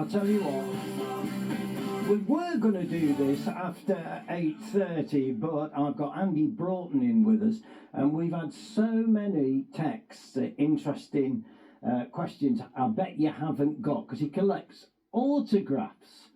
I'll tell you what. We were going to do this after 8:30, but I've got Andy Broughton in with us, and we've had so many texts, interesting questions. I bet you haven't got, because he collects autographs,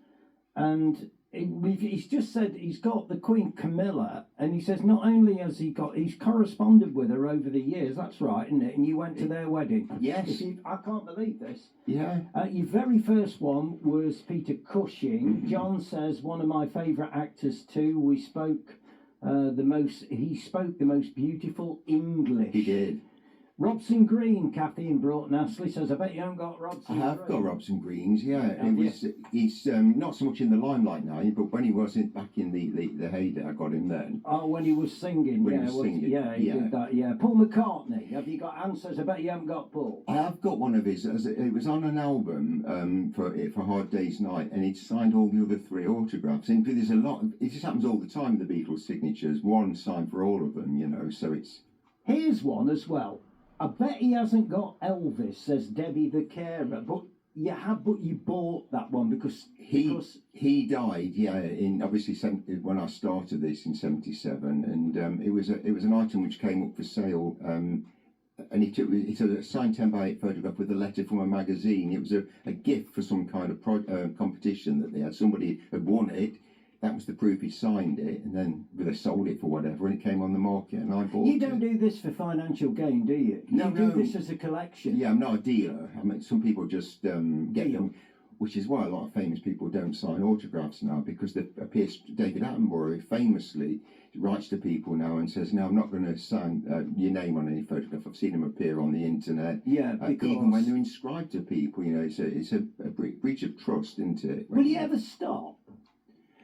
and he's just said he's got the Queen Camilla, and he says not only has he's corresponded with her over the years. That's right, isn't it? And you went to their wedding. Yes. I can't believe this. Yeah. Your very first one was Peter Cushing. John says one of my favourite actors too. We spoke he spoke the most beautiful English. He did. Robson Green, Kathy in Broughton Astley says, I bet you haven't got Robson Green. I have got Robson Greens, yeah. He's not so much in the limelight now, but when he was back in the heyday, I got him then. Oh, when he was singing, he did that, yeah. Paul McCartney, have you got answers? I bet you haven't got Paul. I have got one of his. It was on an album for Hard Day's Night, and he'd signed all the other 3 autographs. And there's a lot. It just happens all the time. The Beatles signatures, one signed for all of them, So it's. Here's one as well. I bet he hasn't got Elvis, says Debbie the carer, but you bought that one because he died, in obviously when I started this in '77, and it was an item which came up for sale, and he took a signed 10x8 photograph with a letter from a magazine. It was a gift for some kind of competition that they had. Somebody had won it. That was the proof he signed it, and then they sold it for whatever, and it came on the market, and I bought it. You don't do this for financial gain, do you? You do this as a collection. Yeah, I'm not a dealer. I mean, some people just get them, which is why a lot of famous people don't sign autographs now, because David Attenborough famously writes to people now and says, "No, I'm not going to sign your name on any photograph." I've seen him appear on the internet. Yeah, because even when they're inscribed to people, it's a breach of trust, isn't it? Will you ever stop?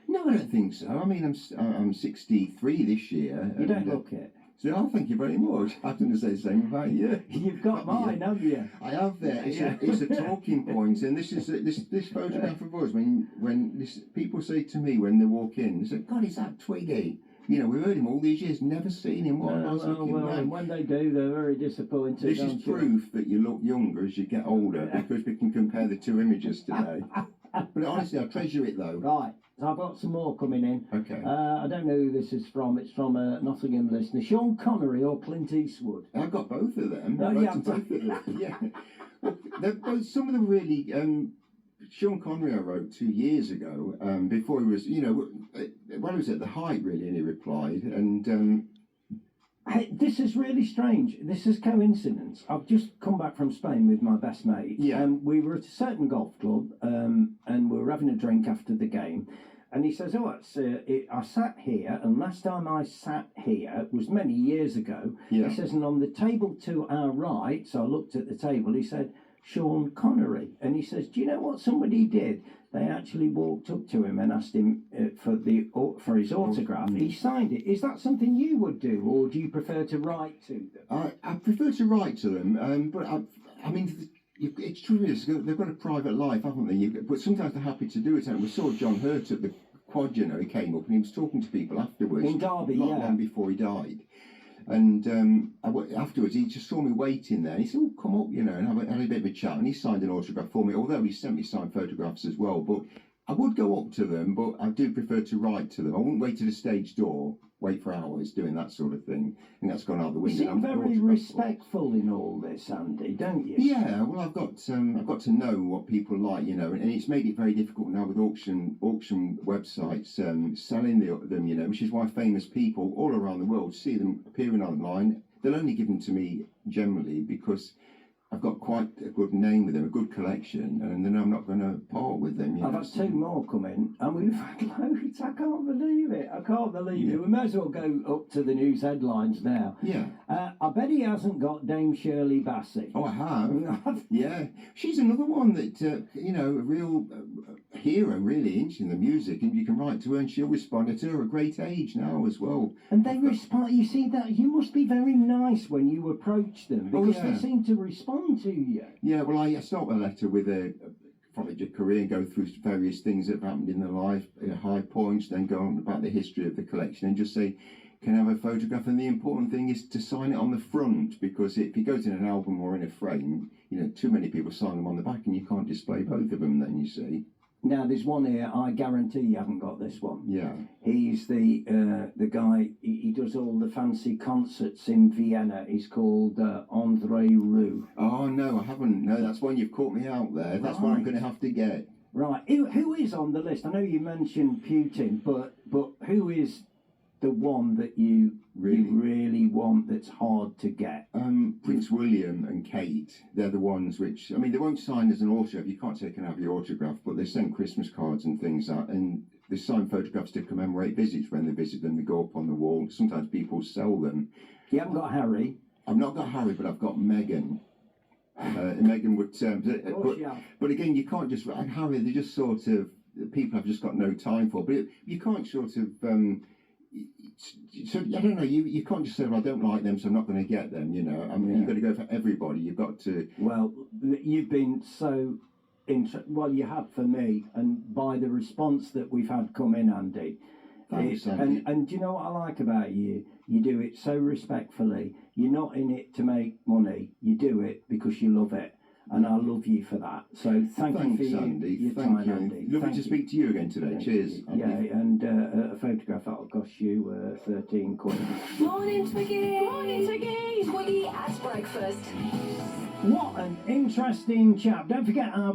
No, I don't think so. I mean, I'm 63 this year. You don't look it. So, thank you very much. I was going to say the same about you. You've got mine, haven't you? I have there. It's a talking point, and this is this photograph of us. When people say to me when they walk in, they say, "God, is that Twigge?" We've heard him all these years, never seen him. What a nice looking man. When they do, they're very disappointed. This is proof that you look younger as you get older, because we can compare the 2 images today. But honestly, I treasure it though. Right. So I've got some more coming in. Okay. I don't know who this is from. It's from a Nottingham listener. Sean Connery or Clint Eastwood? I've got both of them. Oh, both of them. Yeah. Well, they're both, some of them really. Sean Connery I wrote 2 years ago, before he was, when he was at the height really, and he replied, and. Hey, this is really strange. This is coincidence. I've just come back from Spain with my best mate. Yeah. We were at a certain golf club, and we were having a drink after the game. And he says, I sat here, and last time I sat here was many years ago. Yeah. He says, and on the table to our right, so I looked at the table, he said, Sean Connery. And he says, do you know what somebody did? They actually walked up to him and asked him for his autograph. He signed it. Is that something you would do, or do you prefer to write to them? I prefer to write to them, but I mean, it's true. They've got a private life, haven't they? But sometimes they're happy to do it. And we saw John Hurt at the Quad. He came up and he was talking to people afterwards. In Derby, not long before he died. And afterwards, he just saw me waiting there. And he said, "Oh, come up, and had a bit of a chat." And he signed an autograph for me, although he sent me signed photographs as well. But I would go up to them, but I do prefer to write to them. I wouldn't wait at the stage door, wait for hours doing that sort of thing. And that's gone out the window. You seem very respectful in all this, Andy, don't you? Yeah, well, I've got to know what people like, and it's made it very difficult now with auction websites selling them, which is why famous people all around the world see them appearing online. They'll only give them to me generally because I've got quite a good name with them, a good collection, and then I'm not going to part with them. I've had 2 more come in, and we've had loads. I can't believe it. We may as well go up to the news headlines now. Yeah. I bet he hasn't got Dame Shirley Bassey. Oh, I have. Yeah. She's another one that, a real hero, really, in the music, and you can write to her, and she'll respond. At her a great age now as well. And they respond. You see that? You must be very nice when you approach them, because they seem to respond to you. Yeah, well, I start a letter with follow your career, go through various things that have happened in their life, high points, then go on about the history of the collection, and just say, can have a photograph, and the important thing is to sign it on the front, because if it goes in an album or in a frame, you know, too many people sign them on the back and you can't display both of them then, you see. Now, there's one here, I guarantee you haven't got this one. Yeah. He's the guy, he does all the fancy concerts in Vienna. He's called Andre Roux. Oh, no, I haven't. No, that's one you've caught me out there. That's one I'm going to have to get. Right. Who is on the list? I know you mentioned Putin, but who is the one that you really want that's hard to get? Prince William and Kate, they're the ones which, I mean, they won't sign as an autograph. You can't take and have your autograph, but they send Christmas cards and things out, and they sign photographs to commemorate visits. When they visit them, they go up on the wall. Sometimes people sell them. You haven't got Harry? I've not got Harry, but I've got Meghan. Meghan would, but again, you can't just, and Harry, they just sort of, people have just got no time for, but you can't sort of, so I don't know, you can't just say, well, I don't like them, so I'm not going to get them, you know. I mean, you've got to go for everybody. You've got to. Well, you've been so well, you have for me, and by the response that we've had come in, Andy. Thanks, Andy. And do you know what I like about you? You do it so respectfully. You're not in it to make money. You do it because you love it. And I love you for that. So thanks you for your time, Andy. Lovely to speak to you again today. Cheers, Andy. Yeah, and a photograph that'll cost you 13 quid. Morning, Twiggy. Morning, Twiggy. Twiggy at breakfast. What an interesting chap. Don't forget our